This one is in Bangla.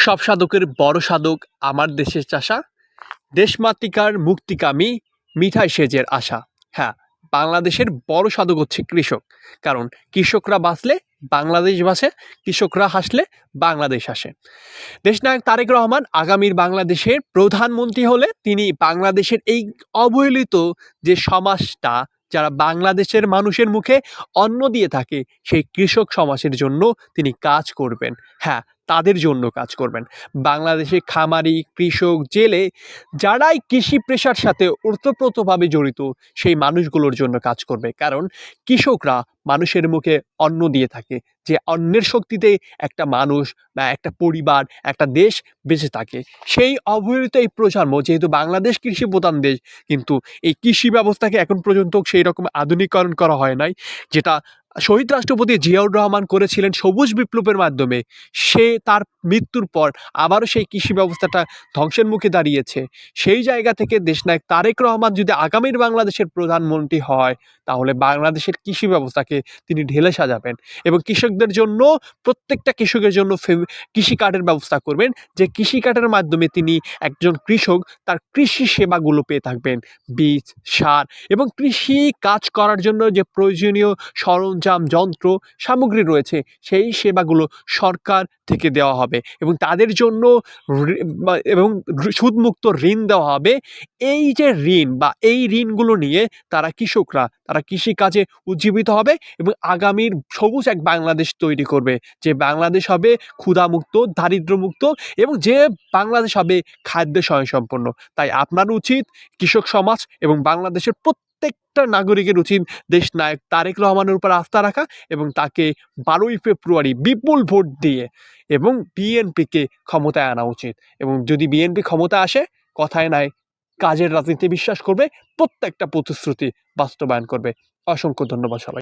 সব সাধকের বড় সাধক আমার দেশের চাষা, দেশমাতৃকার মুক্তিকামী, মিঠাই সেচের আশা। হ্যাঁ, বাংলাদেশের বড় সাধক হচ্ছে কৃষক। কারণ কৃষকরা বাঁচলে বাংলাদেশ বাঁচে, কৃষকরা হাসলে বাংলাদেশ হাসে। দেশনায়ক তারেক রহমান আগামীর বাংলাদেশের প্রধানমন্ত্রী হলে তিনি বাংলাদেশের এই অবহেলিত যে সমাজটা, যারা বাংলাদেশের মানুষের মুখে অন্ন দিয়ে থাকে, সেই কৃষক সমাজের জন্য তিনি কাজ করবেন। হ্যাঁ, তাদের জন্য কাজ করবেন। বাংলাদেশে খামারি, কৃষক, জেলে যারাই কৃষি পেশার সাথে ওতপ্রোতভাবে জড়িত, সেই মানুষগুলোর জন্য কাজ করবে। কারণ কৃষকরা মানুষের মুখে অন্ন দিয়ে থাকে, যে অন্নের শক্তিতে একটা মানুষ বা একটা পরিবার, একটা দেশ বেঁচে থাকে। সেই অবহেলিত এই প্রজন্ম, যেহেতু বাংলাদেশ কৃষি প্রধান দেশ, কিন্তু এই কৃষি ব্যবস্থাকে এখন পর্যন্ত সেই রকম আধুনিকরণ করা হয় নাই, যেটা শহীদ রাষ্ট্রপতি জিয়াউর রহমান করেছিলেন সবুজ বিপ্লবের মাধ্যমে। সে তার মৃত্যুর পর আবারও সেই কৃষি ব্যবস্থাটা ধ্বংসের মুখে দাঁড়িয়েছে। সেই জায়গা থেকে দেশনায়ক তারেক রহমান যদি আগামীর বাংলাদেশের প্রধানমন্ত্রী হয়, তাহলে বাংলাদেশের কৃষি ব্যবস্থাকে তিনি ঢেলে সাজাবেন এবং কৃষকদের জন্য, প্রত্যেকটা কৃষকের জন্য কৃষি কার্ডের ব্যবস্থা করবেন, যে কৃষি কার্ডের মাধ্যমে তিনি, একজন কৃষক, তার কৃষি সেবাগুলো পেয়ে থাকবেন। বীজ, সার এবং কৃষি কাজ করার জন্য যে প্রয়োজনীয় সরঞ্জাম, যন্ত্র, সামগ্রী রয়েছে, সেই সেবাগুলো সরকার থেকে দেওয়া হবে এবং তাদের জন্য এবং সুদমুক্ত ঋণ দেওয়া হবে। এই যে ঋণ বা এই ঋণগুলো নিয়ে তারা কৃষকরা, তারা কৃষিকাজে উজ্জীবিত হবে এবং আগামীর সবুজ এক বাংলাদেশ তৈরি করবে, যে বাংলাদেশ হবে ক্ষুধামুক্ত, দারিদ্র্যমুক্ত এবং যে বাংলাদেশ হবে খাদ্য স্বয়ংসম্পন্ন। তাই আপনার উচিত, কৃষক সমাজ এবং বাংলাদেশের প্রত্যেকটা নাগরিকের উচিত দেশনায়ক তারেক রহমানের উপর আস্থা রাখা এবং তাকে 12ই ফেব্রুয়ারি বিপুল ভোট দিয়ে এবং বিএনপিকে ক্ষমতায় আনা উচিত। এবং যদি বিএনপি ক্ষমতায় আসে, কথায় নাই, কাজের রাজনীতি বিশ্বাস করবে, প্রত্যেকটা প্রতিশ্রুতি বাস্তবায়ন করবে। অসংখ্য ধন্যবাদ সবাই।